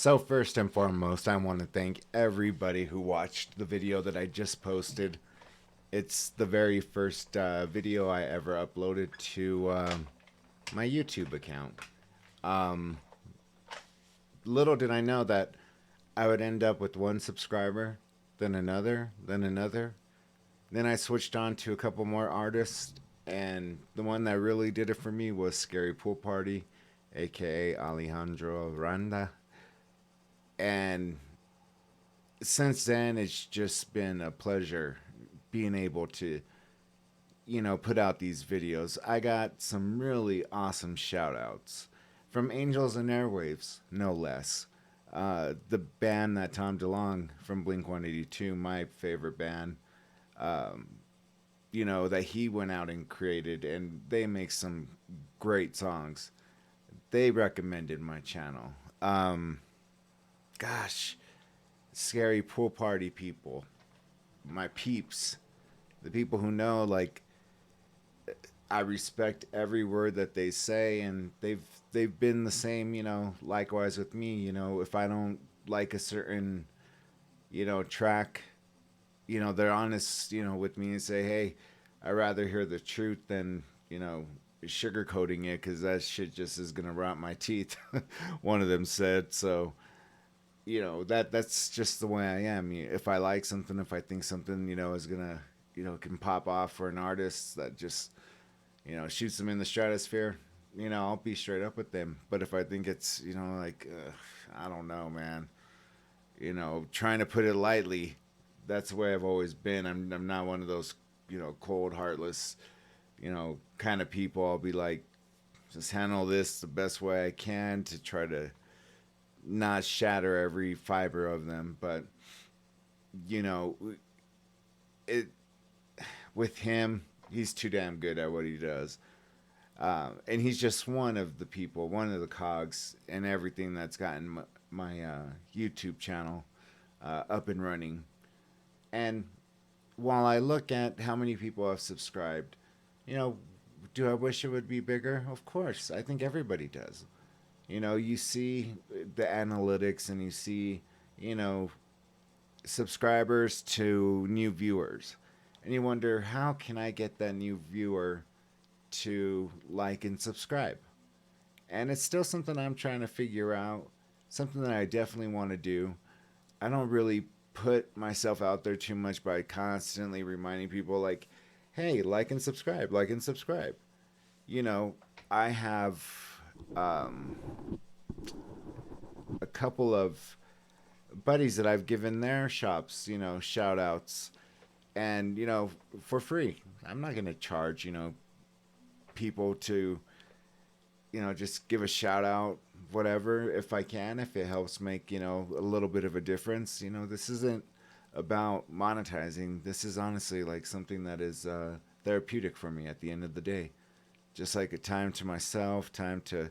So first and foremost, I want to thank everybody who watched the video that I just posted. It's the very first video I ever uploaded to my YouTube account. Um, Little did I know that I would end up with one subscriber, then another, then another. Then I switched on to a couple more artists, and the one that really did it for me was Scary Pool Party, aka Alejandro Randa. And since then, it's just been a pleasure being able to, put out these videos. I got some really awesome shout outs from Angels and Airwaves, no less. The band that Tom DeLonge from Blink 182, my favorite band, um, that he went out and created, and they make some great songs. They recommended my channel. Gosh, Scary Pool Party people, my peeps, the people who know, like, I respect every word that they say, and they've been the same, likewise with me. If I don't like a certain, track, they're honest, with me and say, hey, I'd rather hear the truth than, sugarcoating it, because that shit just is gonna rot my teeth. One of them said. So that's just the way I am. If I like something, if I think something, is gonna, can pop off for an artist that just, shoots them in the stratosphere, I'll be straight up with them. But if I think it's, like, I don't know, man, trying to put it lightly, that's the way I've always been. I'm not one of those, cold, heartless, kind of people. I'll be like, just handle this the best way I can to try to not shatter every fiber of them. But, you know, it with him, he's too damn good at what he does. And he's just one of the people, one of the cogs in everything that's gotten my YouTube channel up and running. And while I look at how many people have subscribed, you know, do I wish it would be bigger? Of course. I think everybody does. You see the analytics and you see, you know, subscribers to new viewers. And you wonder, how can I get that new viewer to like and subscribe? And it's still something I'm trying to figure out, something that I definitely want to do. I don't really put myself out there too much by constantly reminding people, like, hey, like and subscribe, like and subscribe. You know, I have um, a couple of buddies that I've given their shops, shout outs, and, for free. I'm not going to charge, people to, just give a shout out, whatever, if I can, if it helps make, a little bit of a difference. This isn't about monetizing. This is honestly like something that is therapeutic for me at the end of the day. Just like a time to myself, time to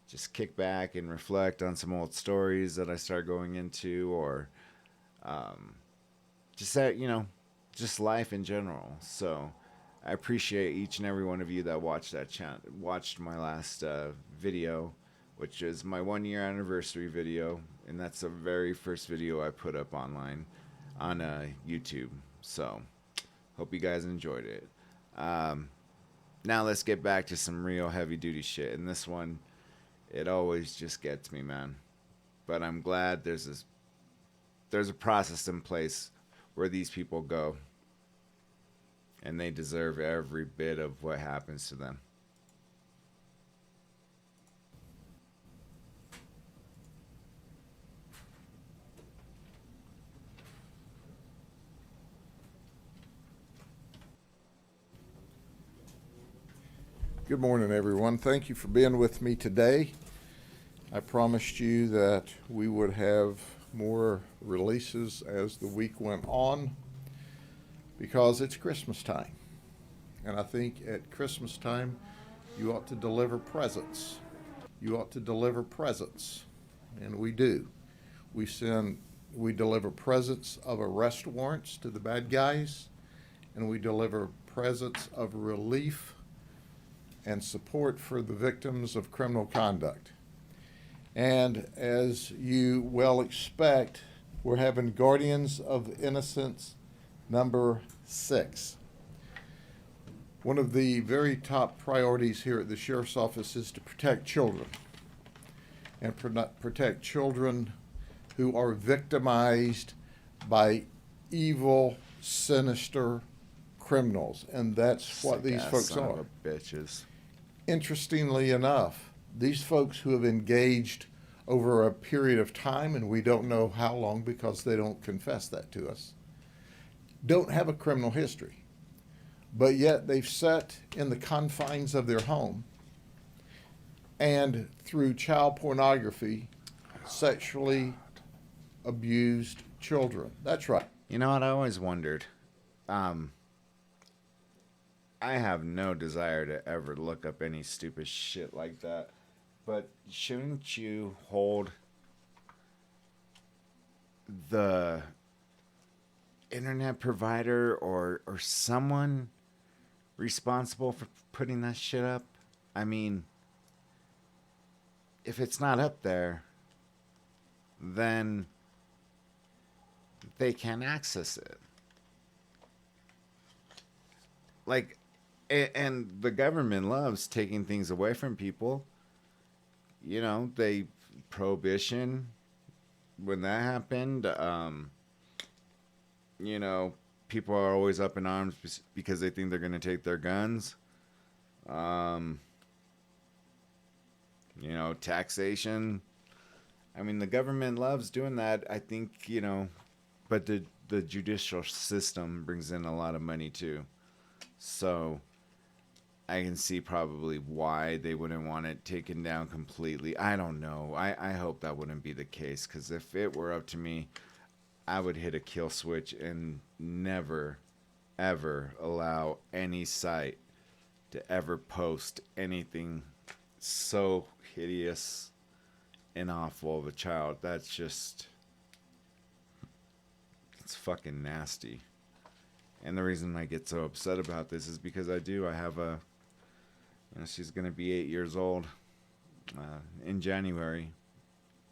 just kick back and reflect on some old stories that I start going into, or just that, just life in general. So I appreciate each and every one of you that watched watched my last video, which is my 1 year anniversary video, and that's the very first video I put up online on YouTube. So hope you guys enjoyed it. Now let's get back to some real heavy duty shit. And this one, it always just gets me, man. But I'm glad there's a process in place where these people go, and they deserve every bit of what happens to them. Good morning, everyone. Thank you for being with me today. I promised you that we would have more releases as the week went on because it's Christmas time. And I think at Christmas time, you ought to deliver presents. You ought to deliver presents. And we do. We deliver presents of arrest warrants to the bad guys, and we deliver presents of relief and support for the victims of criminal conduct. And as you well expect, we're having Guardians of Innocence number 6. One of the very top priorities here at the Sheriff's Office is to protect children, and protect children who are victimized by evil, sinister criminals. And that's what these Sick-ass folks son of are. a bitches. Interestingly enough, these folks who have engaged over a period of time, and we don't know how long because they don't confess that to us, don't have a criminal history. But yet they've sat in the confines of their home and through child pornography sexually abused children. That's right. You know what? I always wondered. I have no desire to ever look up any stupid shit like that. But shouldn't you hold the internet provider or someone responsible for putting that shit up? I mean, if it's not up there, then they can't access it. Like, and the government loves taking things away from people. You know, they prohibition when that happened. You know, people are always up in arms because they think they're going to take their guns. You know, taxation. I mean, the government loves doing that. I think, you know, but the judicial system brings in a lot of money too. So I can see probably why they wouldn't want it taken down completely. I don't know. I hope that wouldn't be the case, because if it were up to me, I would hit a kill switch and never, ever allow any site to ever post anything so hideous and awful of a child. That's just, it's fucking nasty. And the reason I get so upset about this is because I have a, you know, she's going to be 8 years old in January.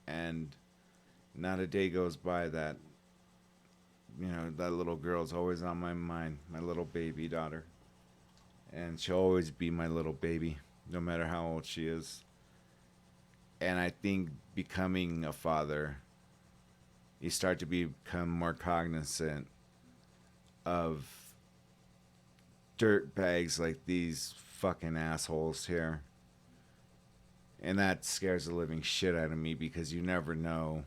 And not a day goes by that, you know, that little girl's always on my mind, my little baby daughter. And she'll always be my little baby, no matter how old she is. And I think becoming a father, you start to become more cognizant of dirt bags like these fucking assholes here. And that scares the living shit out of me, because you never know,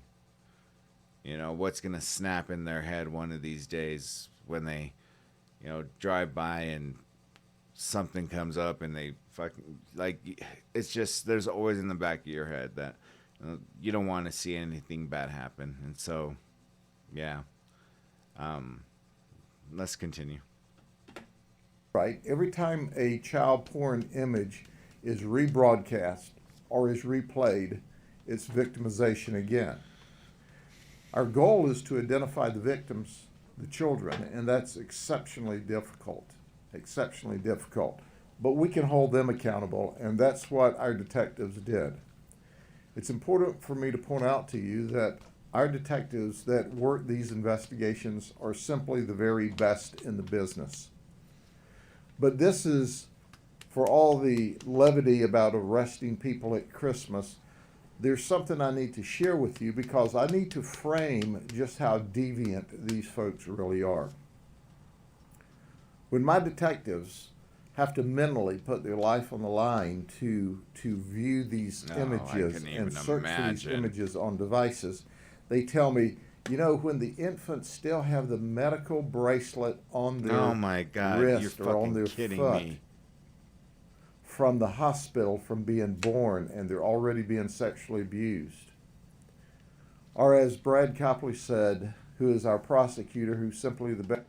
you know, what's going to snap in their head one of these days when they, you know, drive by and something comes up and they fucking, like, it's just, there's always in the back of your head that, you know, you don't want to see anything bad happen. And so, yeah. Let's continue. Right. Every time a child porn image is rebroadcast or is replayed, it's victimization again. Our goal is to identify the victims, the children, and that's exceptionally difficult. Exceptionally difficult. But we can hold them accountable, and that's what our detectives did. It's important for me to point out to you that our detectives that work these investigations are simply the very best in the business. But this is, for all the levity about arresting people at Christmas, there's something I need to share with you, because I need to frame just how deviant these folks really are. When my detectives have to mentally put their life on the line to view these images and search for these images on devices, they tell me, you know, when the infants still have the medical bracelet on their wrist or on their foot from the hospital from being born, and they're already being sexually abused. Or as Brad Copley said, who is our prosecutor, who's simply the best.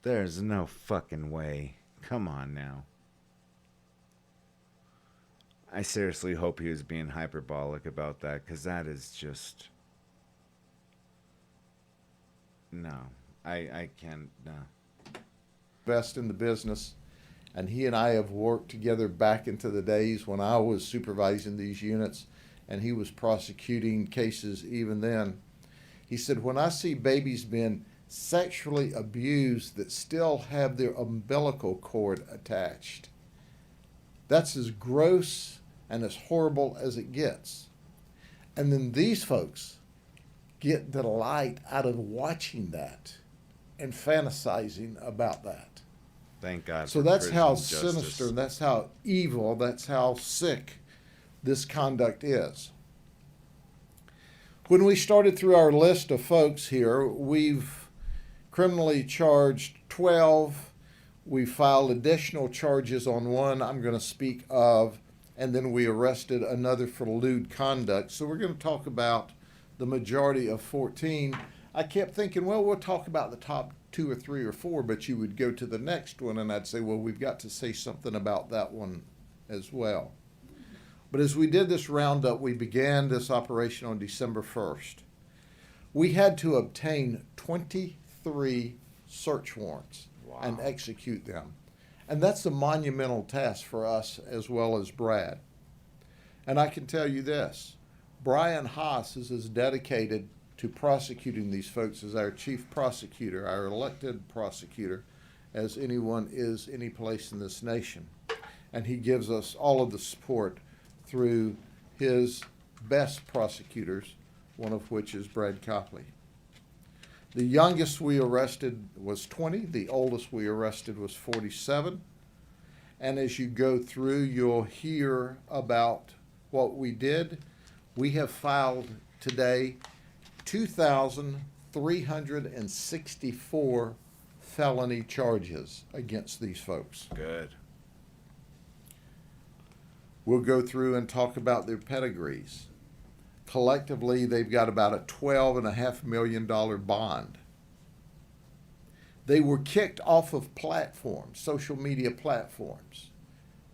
There's no fucking way. Come on now. I seriously hope he was being hyperbolic about that, because that is just... No, I can't, no. Best in the business, and he and I have worked together back into the days when I was supervising these units, and he was prosecuting cases even then. He said, when I see babies being sexually abused that still have their umbilical cord attached, that's as gross and as horrible as it gets. And then these folks get delight out of watching that and fantasizing about that. Thank God. So for that's how prison justice. sinister, that's how evil, that's how sick this conduct is. When we started through our list of folks here, we've criminally charged 12. We filed additional charges on one I'm going to speak of, and then we arrested another for lewd conduct. So we're going to talk about the majority of 14. I kept thinking, well, we'll talk about the top 2 or 3 or 4, but you would go to the next one, and I'd say, well, we've got to say something about that one as well. But as we did this roundup, we began this operation on December 1st. We had to obtain 23 search warrants and execute them. And that's a monumental task for us as well as Brad. And I can tell you this, Brian Haas is as dedicated to prosecuting these folks as our chief prosecutor, our elected prosecutor, as anyone is any place in this nation. And he gives us all of the support through his best prosecutors, one of which is Brad Copley. The youngest we arrested was 20. The oldest we arrested was 47. And as you go through, you'll hear about what we did. We have filed today 2,364 felony charges against these folks. Good. We'll go through and talk about their pedigrees. Collectively, they've got about a $12.5 million bond. They were kicked off of platforms, social media platforms,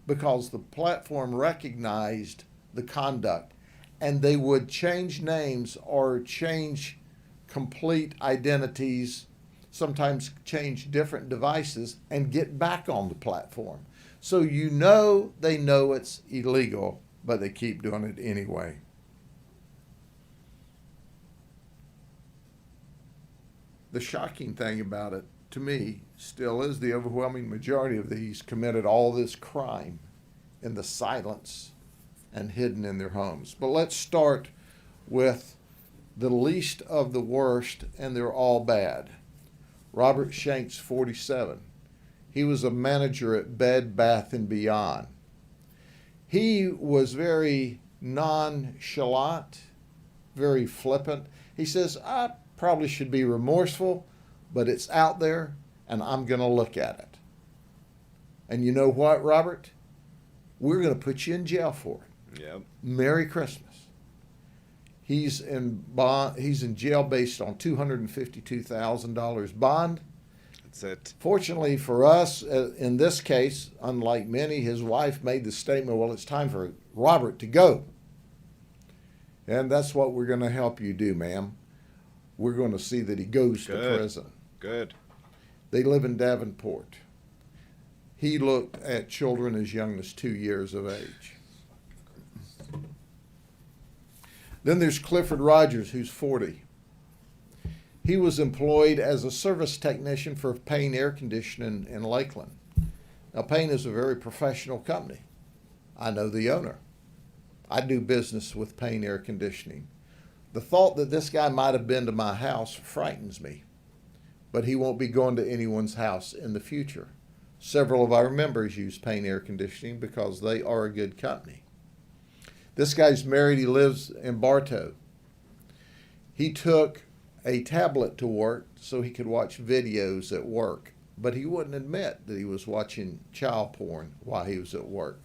because the platform recognized the conduct, and they would change names or change complete identities, sometimes change different devices, and get back on the platform. So you know they know it's illegal, but they keep doing it anyway. The shocking thing about it, to me, still is the overwhelming majority of these committed all this crime in the silence and hidden in their homes. But let's start with the least of the worst, and they're all bad. Robert Shanks, 47. He was a manager at Bed Bath & Beyond. He was very nonchalant, very flippant. He says, I probably should be remorseful, but it's out there, and I'm going to look at it. And you know what, Robert? We're going to put you in jail for it. Yep. Merry Christmas. He's in jail based on $252,000 bond. That's it. Fortunately for us, in this case, unlike many, his wife made the statement, well, it's time for Robert to go. And that's what we're going to help you do, ma'am. We're going to see that he goes to prison. Good. They live in Davenport. He looked at children as young as 2 years of age. Then there's Clifford Rogers, who's 40. He was employed as a service technician for Payne Air Conditioning in Lakeland. Now, Payne is a very professional company. I know the owner. I do business with Payne Air Conditioning. The thought that this guy might have been to my house frightens me, but he won't be going to anyone's house in the future. Several of our members use Payne Air Conditioning because they are a good company. This guy's married. He lives in Bartow. He took a tablet to work so he could watch videos at work, but he wouldn't admit that he was watching child porn while he was at work.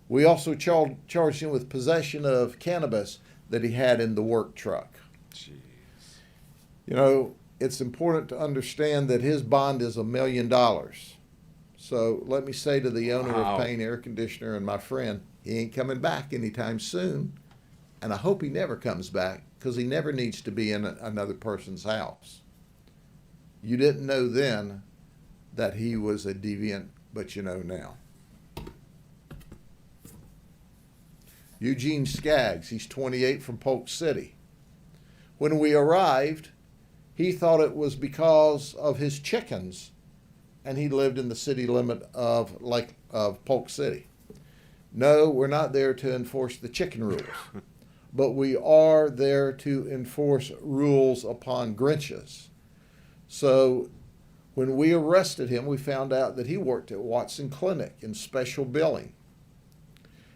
We also charged him with possession of cannabis that he had in the work truck. Jeez. You know, it's important to understand that his bond is $1 million. So let me say to the owner of Payne Air Conditioner and my friend, he ain't coming back anytime soon, and I hope he never comes back, because he never needs to be in another person's house. You didn't know then that he was a deviant, but you know now. Eugene Skaggs, he's 28 from Polk City. When we arrived, he thought it was because of his chickens, and he lived in the city limit of Polk City. No, we're not there to enforce the chicken rules, but we are there to enforce rules upon Grinches. So when we arrested him, we found out that he worked at Watson Clinic in special billing.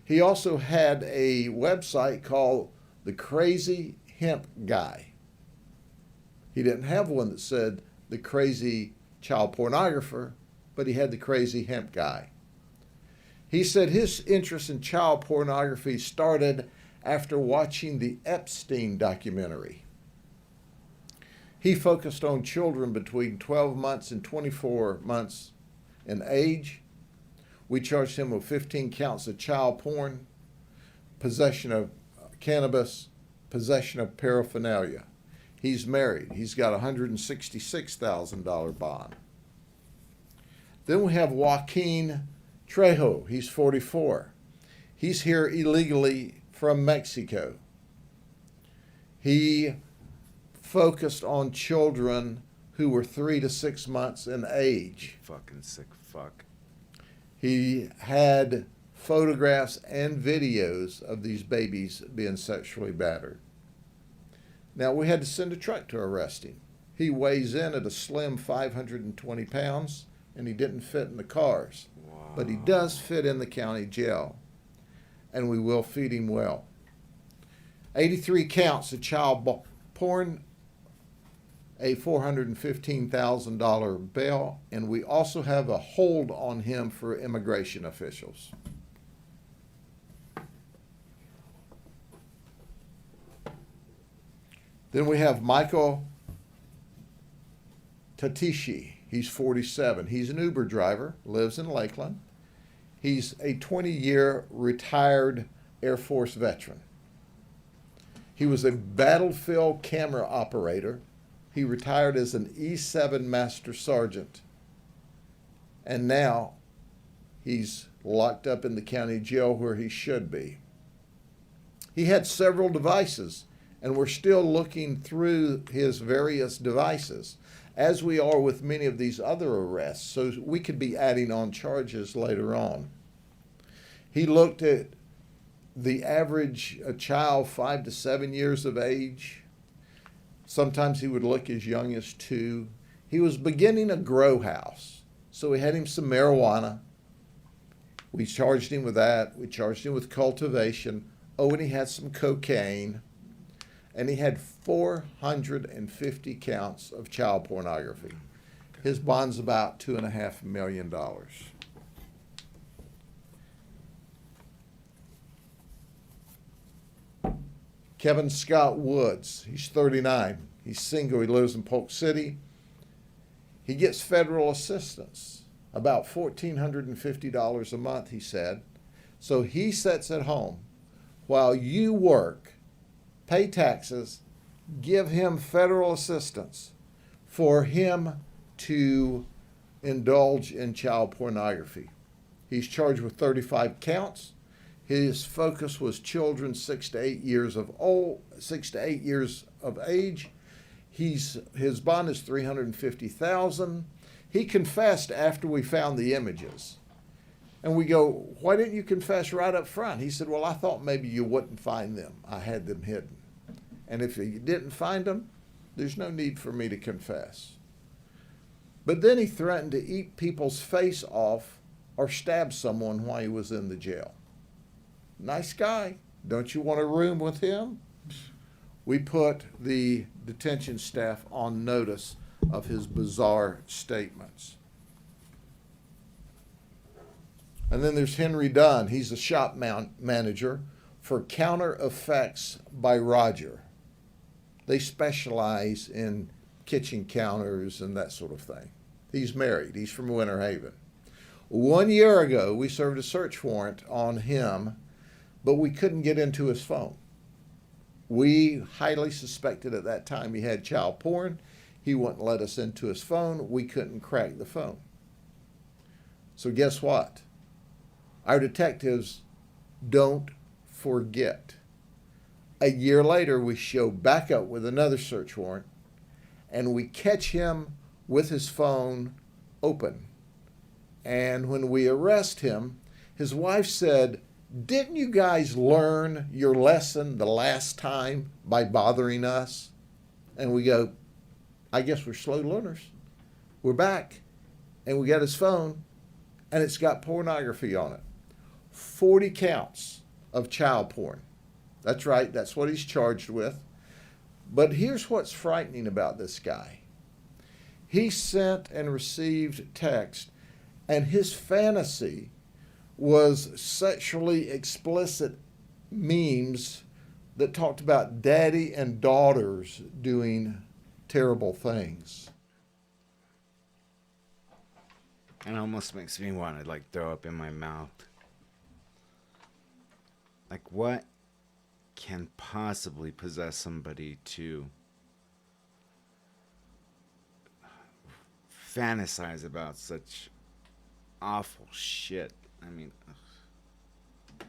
He also had a website called The Crazy Hemp Guy. He didn't have one that said The Crazy Child Pornographer, but he had The Crazy Hemp Guy. He said his interest in child pornography started after watching the Epstein documentary. He focused on children between 12 months and 24 months in age. We charged him with 15 counts of child porn, possession of cannabis, possession of paraphernalia. He's married. He's got a $166,000 bond. Then we have Joaquin Trejo. He's 44. He's here illegally from Mexico. He focused on children who were 3 to 6 months in age. Fucking sick fuck. He had photographs and videos of these babies being sexually battered. Now, we had to send a truck to arrest him. He weighs in at a slim 520 pounds, and he didn't fit in the cars. Wow. But he does fit in the county jail, and we will feed him well. 83 counts of child porn, a $415,000 bail, and we also have a hold on him for immigration officials. Then we have Michael Tatishi. He's 47. He's an Uber driver, lives in Lakeland. He's a 20-year retired Air Force veteran. He was a battlefield camera operator. He retired as an E7 Master Sergeant. And now he's locked up in the county jail where he should be. He had several devices, and we're still looking through his various devices, as we are with many of these other arrests, so we could be adding on charges later on. He looked at the average child 5 to 7 years of age. Sometimes he would look as young as 2. He was beginning a grow house, so we had him some marijuana. We charged him with that. We charged him with cultivation. Oh, and he had some cocaine. And he had 450 counts of child pornography. His bond's about $2.5 million. Kevin Scott Woods, he's 39. He's single. He lives in Polk City. He gets federal assistance, about $1,450 a month, he said. So he sits at home while you work, pay taxes, give him federal assistance for him to indulge in child pornography. He's charged with 35 counts. His focus was children 6 to 8 years of age. His bond is $350,000. He confessed after we found the images. And we go, why didn't you confess right up front? He said, well, I thought maybe you wouldn't find them. I had them hidden. And if you didn't find them, there's no need for me to confess. But then he threatened to eat people's face off or stab someone while he was in the jail. Nice guy. Don't you want a room with him? We put the detention staff on notice of his bizarre statements. And then there's Henry Dunn. He's a shop manager for Counter Effects by Roger. They specialize in kitchen counters and that sort of thing. He's married. He's from Winter Haven. 1 year ago, we served a search warrant on him, but we couldn't get into his phone. We highly suspected at that time he had child porn. He wouldn't let us into his phone. We couldn't crack the phone. So guess what? Our detectives don't forget. A year later, we show back up with another search warrant, and we catch him with his phone open. And when we arrest him, his wife said, "Didn't you guys learn your lesson the last time by bothering us?" And we go, "I guess we're slow learners." We're back, and we got his phone, and it's got pornography on it. 40 counts of child porn. That's right, that's what he's charged with. But here's what's frightening about this guy. He sent and received text, and his fantasy was sexually explicit memes that talked about daddy and daughters doing terrible things. It almost makes me want to like throw up in my mouth. Like, what can possibly possess somebody to fantasize about such awful shit? I mean, ugh.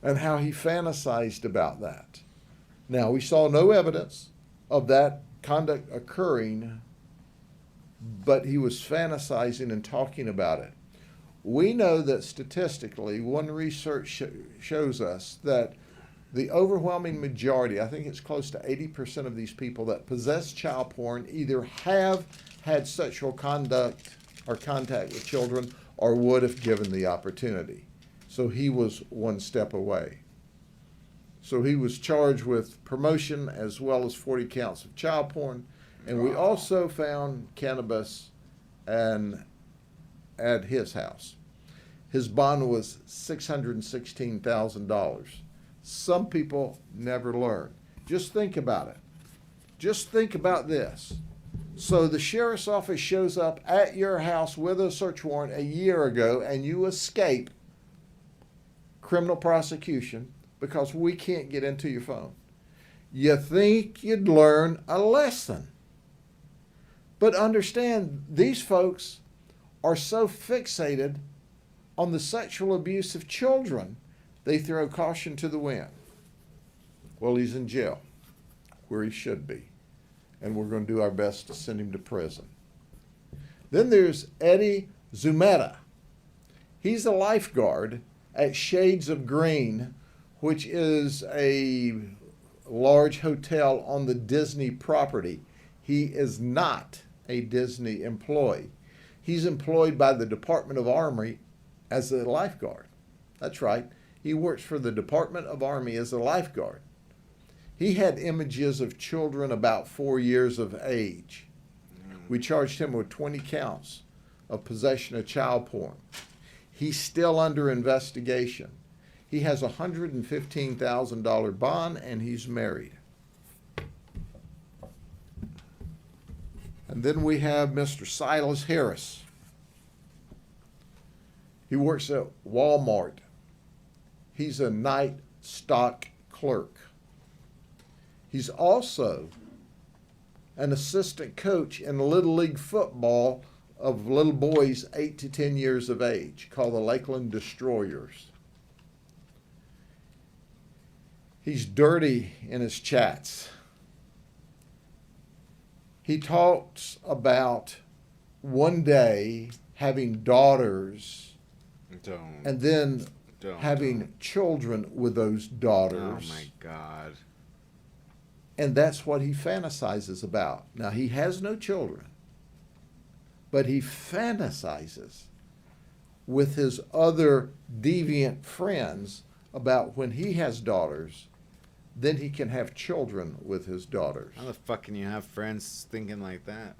And how he fantasized about that. Now, we saw no evidence of that conduct occurring, but he was fantasizing and talking about it. We know that statistically, one research shows us that the overwhelming majority, I think it's close to 80% of these people that possess child porn either have had sexual conduct or contact with children or would if given the opportunity. So he was one step away. So he was charged with promotion as well as 40 counts of child porn. And we also found cannabis at his house. His bond was $616,000. Some people never learn. Just think about it. Just think about this. So the sheriff's office shows up at your house with a search warrant a year ago, and you escape criminal prosecution because we can't get into your phone. You think you'd learn a lesson. But understand, these folks are so fixated on the sexual abuse of children, they throw caution to the wind. Well, he's in jail, where he should be, and we're going to do our best to send him to prison. Then there's Eddie Zumeta. He's a lifeguard at Shades of Green, which is a large hotel on the Disney property. He is not a Disney employee. He's employed by the Department of Army as a lifeguard. That's right. He works for the Department of Army as a lifeguard. He had images of children about 4 years of age. We charged him with 20 counts of possession of child porn. He's still under investigation. He has a $115,000 bond, and he's married. And then we have Mr. Silas Harris. He works at Walmart. He's a night stock clerk. He's also an assistant coach in Little League football of little boys 8 to 10 years of age, called the Lakeland Destroyers. He's dirty in his chats. He talks about one day having daughters and then having children with those daughters. Oh my God. And that's what he fantasizes about. Now, he has no children, but he fantasizes with his other deviant friends about when he has daughters, then he can have children with his daughters. How the fuck can you have friends thinking like that?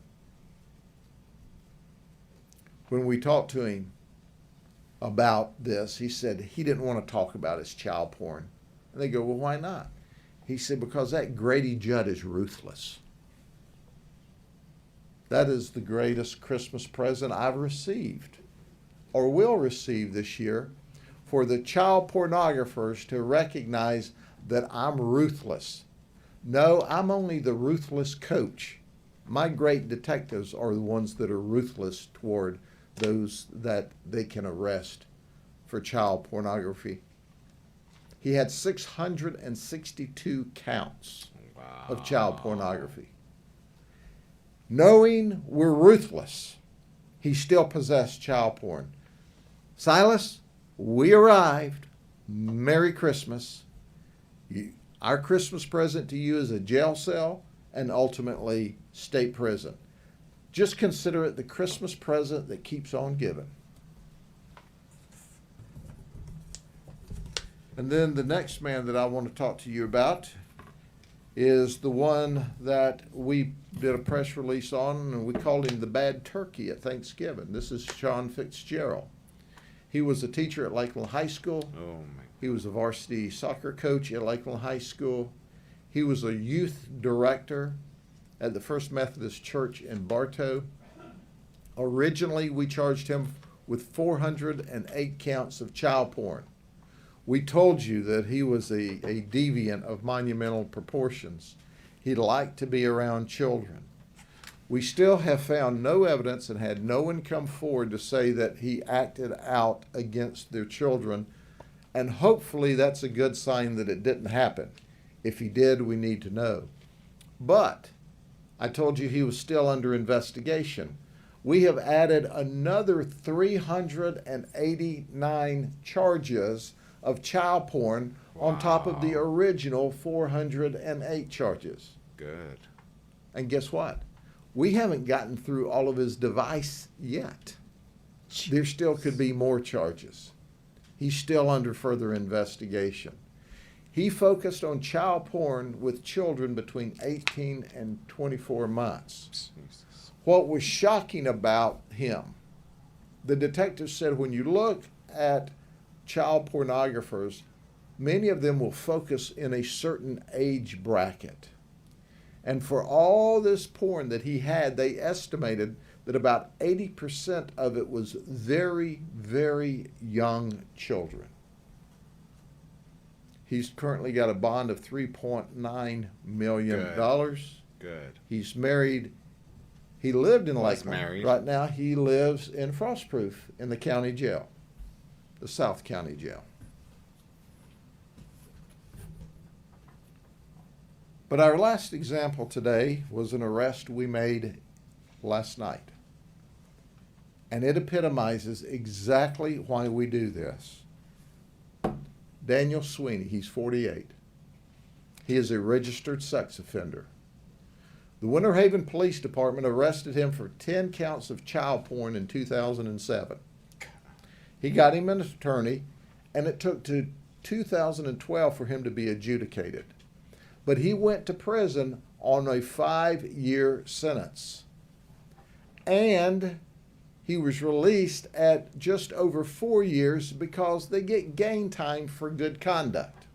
When we talked to him about this, he said he didn't want to talk about his child porn. And they go, well, why not? He said, because that Grady Judd is ruthless. That is the greatest Christmas present I've received or will receive this year, for the child pornographers to recognize that I'm ruthless. No, I'm only the ruthless coach. My great detectives are the ones that are ruthless toward those that they can arrest for child pornography. He had 662 counts of child pornography. Knowing we're ruthless, he still possessed child porn. Silas, we arrived. Merry Christmas. Our Christmas present to you is a jail cell and ultimately state prison. Just consider it the Christmas present that keeps on giving. And then the next man that I want to talk to you about is the one that we did a press release on, and we called him the bad turkey at Thanksgiving. This is Sean Fitzgerald. He was a teacher at Lakeland High School. Oh my. He was a varsity soccer coach at Lakeland High School. He was a youth director at the First Methodist Church in Bartow. Originally, we charged him with 408 counts of child porn. We told you that he was a deviant of monumental proportions. He liked to be around children. We still have found no evidence and had no one come forward to say that he acted out against their children. And hopefully that's a good sign that it didn't happen. If he did, we need to know. But I told you he was still under investigation. We have added another 389 charges of child porn on top of the original 408 charges. Good. And guess what? We haven't gotten through all of his device yet. There still could be more charges. He's still under further investigation. He focused on child porn with children between 18 and 24 months. Jesus. What was shocking about him, the detective said when you look at child pornographers, many of them will focus in a certain age bracket. And for all this porn that he had, they estimated that about 80% of it was very, very young children. He's currently got a bond of $3.9 million. Good. He's married. He lived in Was Lakeland. married. Right now he lives in Frostproof in the county jail, the South County Jail. But our last example today was an arrest we made last night. And it epitomizes exactly why we do this. Daniel Sweeney, he's 48. He is a registered sex offender. The Winter Haven Police Department arrested him for 10 counts of child porn in 2007. He got him an attorney, and it took to 2012 for him to be adjudicated. But he went to prison on a 5-year sentence. And he was released at just over 4 years because they get gain time for good conduct.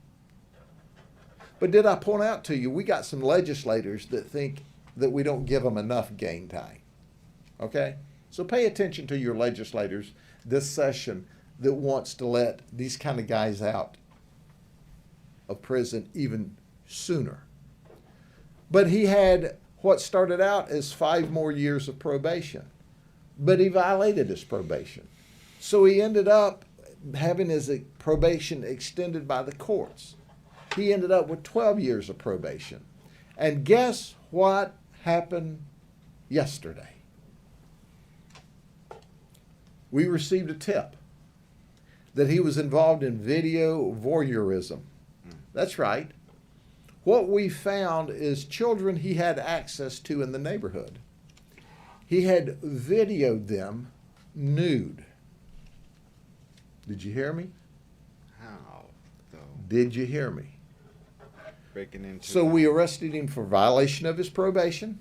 But did I point out to you, we got some legislators that think that we don't give them enough gain time. Okay? So pay attention to your legislators this session that wants to let these kind of guys out of prison even sooner. But he had what started out as 5 more years of probation. But he violated his probation. So he ended up having his probation extended by the courts. He ended up with 12 years of probation. And guess what happened yesterday? We received a tip that he was involved in video voyeurism. That's right. What we found is children he had access to in the neighborhood. He had videoed them nude. Did you hear me? How, though? Did you hear me? Breaking into. So we arrested him for violation of his probation.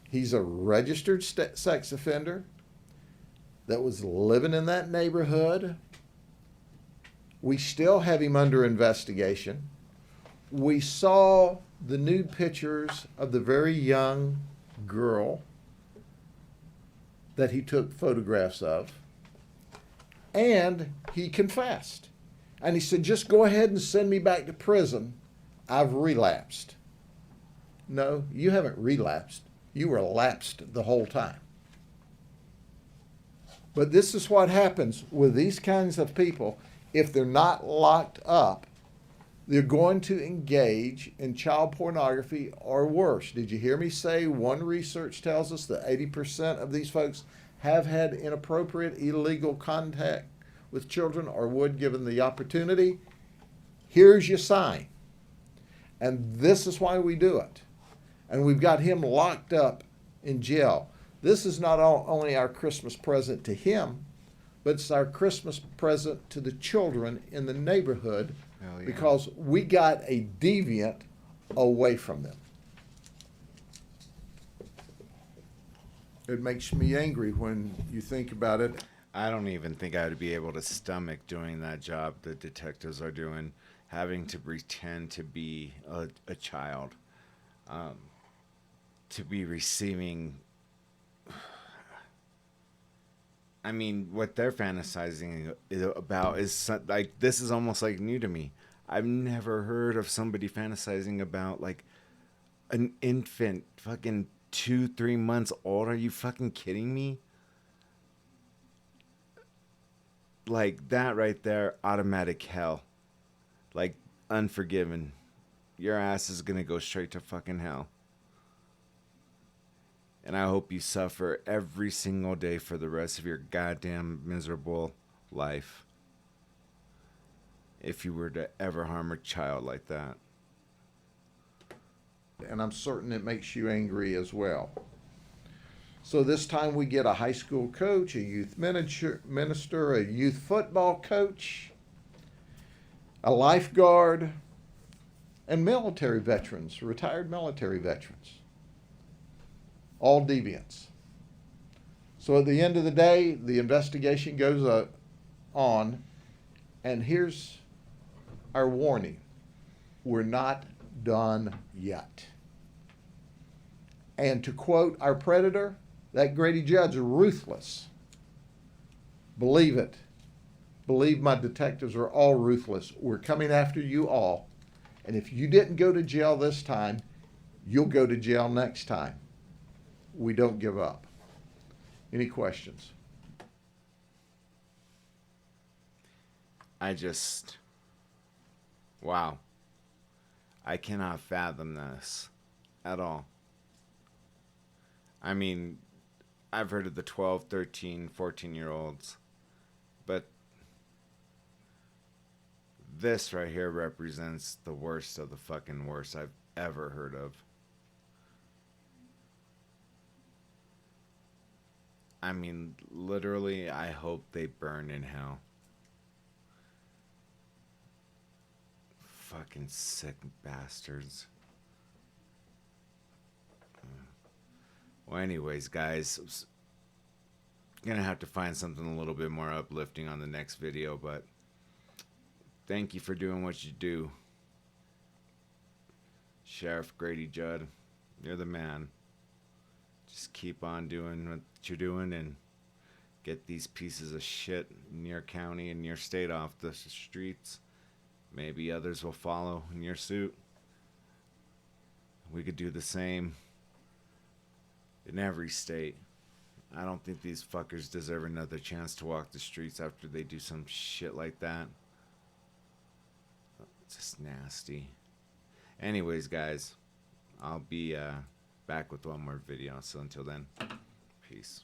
He's a registered sex offender that was living in that neighborhood. We still have him under investigation. We saw the nude pictures of the very young girl that he took photographs of, and he confessed. And he said, just go ahead and send me back to prison. I've relapsed. No, you haven't relapsed. You were lapsed the whole time. But this is what happens with these kinds of people. If they're not locked up, they're going to engage in child pornography or worse. Did you hear me say one research tells us that 80% of these folks have had inappropriate, illegal contact with children or would given the opportunity? Here's your sign. And this is why we do it. And we've got him locked up in jail. This is not only our Christmas present to him, but it's our Christmas present to the children in the neighborhood. Hell yeah. Because we got a deviant away from them. It makes me angry when you think about it. I don't even think I would be able to stomach doing that job the detectives are doing, having to pretend to be a child, to be receiving. I mean, what they're fantasizing about is like, this is almost like new to me. I've never heard of somebody fantasizing about like an infant fucking 2-3 months old. Are you fucking kidding me? Like that right there, automatic hell. Like Unforgiven. Your ass is gonna go straight to fucking hell. And I hope you suffer every single day for the rest of your goddamn miserable life. If you were to ever harm a child like that. And I'm certain it makes you angry as well. So this time we get a high school coach, a youth minister, a youth football coach, a lifeguard, and military veterans, retired military veterans. All deviants. So at the end of the day, the investigation goes on, and here's our warning. We're not done yet. And to quote our predator, that Grady Judd's ruthless. Believe it. Believe my detectives are all ruthless. We're coming after you all. And if you didn't go to jail this time, you'll go to jail next time. We don't give up. Any questions? Wow. I cannot fathom this at all. I mean, I've heard of the 12, 13, 14-year-olds, but this right here represents the worst of the fucking worst I've ever heard of. I mean, literally, I hope they burn in hell. Fucking sick bastards. Well, anyways, guys, gonna have to find something a little bit more uplifting on the next video, but thank you for doing what you do. Sheriff Grady Judd, you're the man. Just keep on doing what you're doing and get these pieces of shit in your county and your state off the streets. Maybe others will follow in your suit. We could do the same in every state. I don't think these fuckers deserve another chance to walk the streets after they do some shit like that. It's just nasty. Anyways, guys, I'll be back with one more video. So until then, peace.